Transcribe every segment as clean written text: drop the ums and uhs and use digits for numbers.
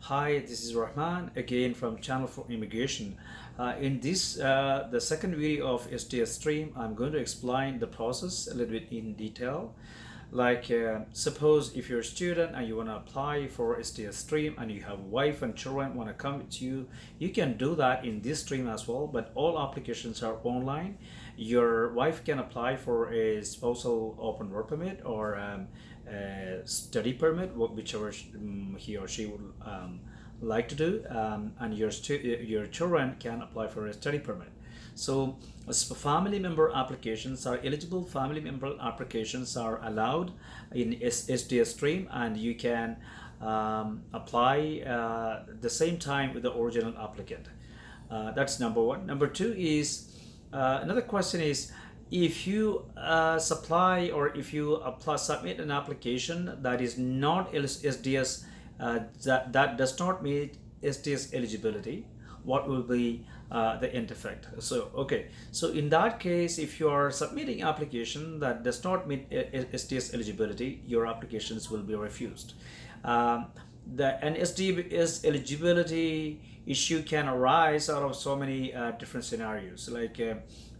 Hi, this is Rahman again from Channel for Immigration. In this, the second video of SDS stream, I'm going to explain the process a little bit in detail. Suppose if you're a student and you want to apply for SDS stream and you have wife and children want to come with you, you can do that in this stream as well. But all applications are online. Your wife can apply for a spousal open work permit or a study permit, whichever he or she would like to do, and your children can apply for a study permit. So family member applications are eligible. Family member applications are allowed in SDS stream, and you can apply the same time with the original applicant. That's number one. Number two is another question is, if you supply or if you submit an application that is not SDS, that does not meet SDS eligibility, what will be the end effect? So in that case, if you are submitting application that does not meet SDS eligibility, your applications will be refused. The SDS eligibility issue can arise out of so many different scenarios.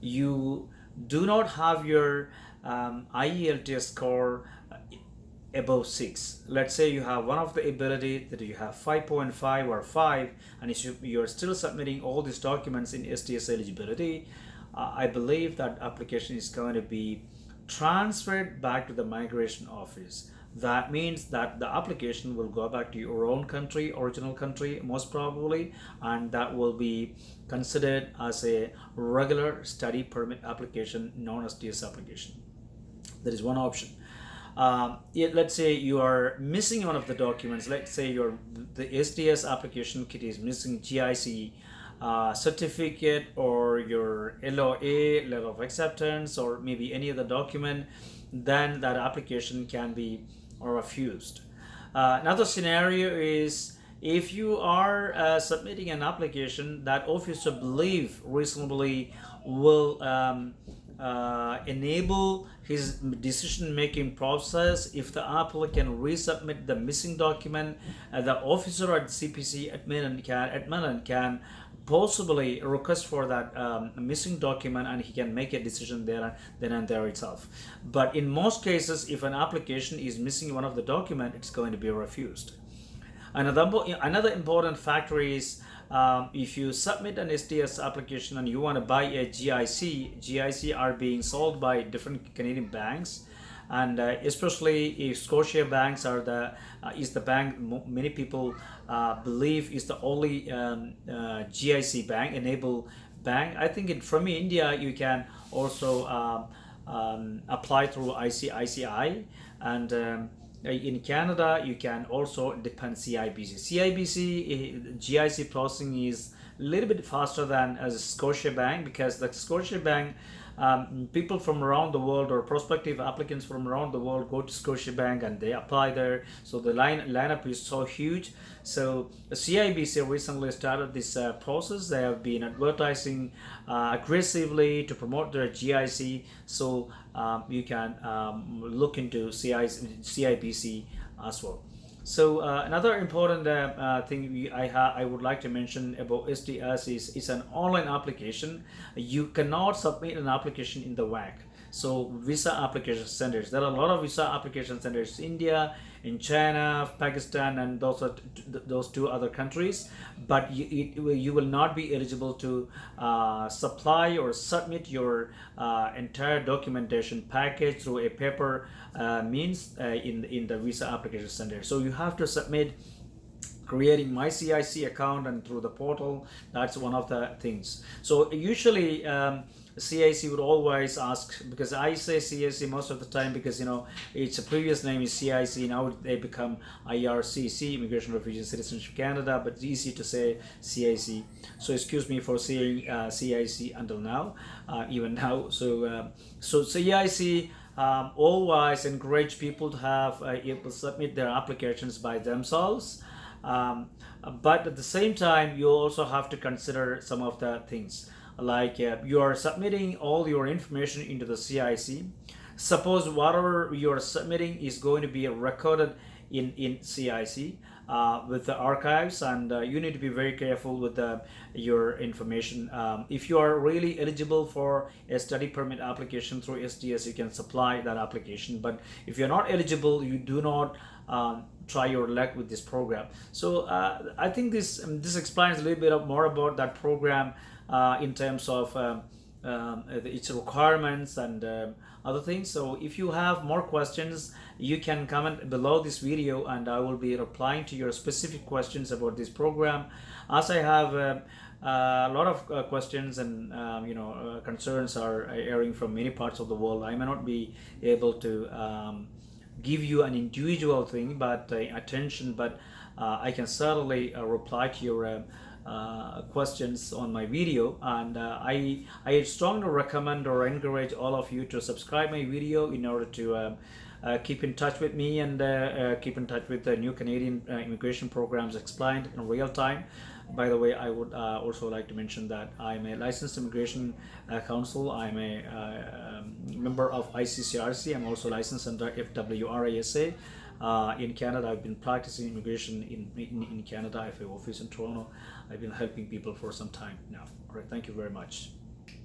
You do not have your IELTS score above 6. Let's say you have one of the ability that you have 5.5 or 5, and if you're still submitting all these documents in SDS eligibility, I believe that application is going to be transferred back to the migration office. That means that the application will go back to your own country, original country, most probably, and that will be considered as a regular study permit application, known as SDS application. That is one option. Let's say you are missing one of the documents. Let's say the SDS application kit is missing GIC certificate or your LOA, letter of acceptance, or maybe any other document. Then that application can be refused. Another scenario is, if you are submitting an application that officer believe reasonably will enable his decision-making process. If the applicant resubmit the missing document, the officer at CPC admin can possibly request for that missing document, and he can make a decision there then and there itself. But in most cases, if an application is missing one of the document, it's going to be refused. Another important factor is, if you submit an SDS application and you want to buy a GIC are being sold by different Canadian banks, and especially if Scotia banks is the bank many people believe is the only GIC bank enable bank. I think from India you can also apply through ICICI, and in Canada, you can also depend CIBC. CIBC GIC processing is a little bit faster than as Scotiabank, because the Scotiabank, people from around the world or prospective applicants from around the world go to Scotiabank and they apply there. So the lineup is so huge. So CIBC recently started this process. They have been advertising aggressively to promote their GIC. So you can look into CIBC as well. So another important thing I would like to mention about SDS is it's an online application. You cannot submit an application in the WAC. So visa application centers. There are a lot of visa application centers in India, in China, Pakistan, and those two other countries. But you will not be eligible to supply or submit your entire documentation package through a paper means in the visa application center. So you have to submit creating my CIC account and through the portal. That's one of the things. So usually CIC would always ask, because I say CIC most of the time because its previous name is CIC, now they become IRCC, Immigration, Refugee and Citizenship Canada, but it's easy to say CIC. So excuse me for saying CIC until now, even now. So CIC always encourage people to have submit their applications by themselves. But at the same time, you also have to consider some of the things. You are submitting all your information into the CIC. Suppose whatever you are submitting is going to be recorded in CIC. with the archives, and you need to be very careful with your information. If you are really eligible for a study permit application through SDS, you can supply that application. But if you're not eligible, you do not try your luck with this program. So I think this explains a little bit more about that program in terms of its requirements and other things. So if you have more questions, you can comment below this video, and I will be replying to your specific questions about this program. As I have a lot of questions and concerns are airing from many parts of the world, I may not be able to give you an individual thing, but attention, but I can certainly reply to your questions on my video. And I strongly recommend or encourage all of you to subscribe my video in order to keep in touch with me and keep in touch with the new Canadian immigration programs explained in real time. By the way, I would also like to mention that I'm a licensed immigration counsel. I'm a member of ICCRC. I'm also licensed under FWRISA. In Canada, I've been practicing immigration in Canada. I have an office in Toronto. I've been helping people for some time now. All right, thank you very much.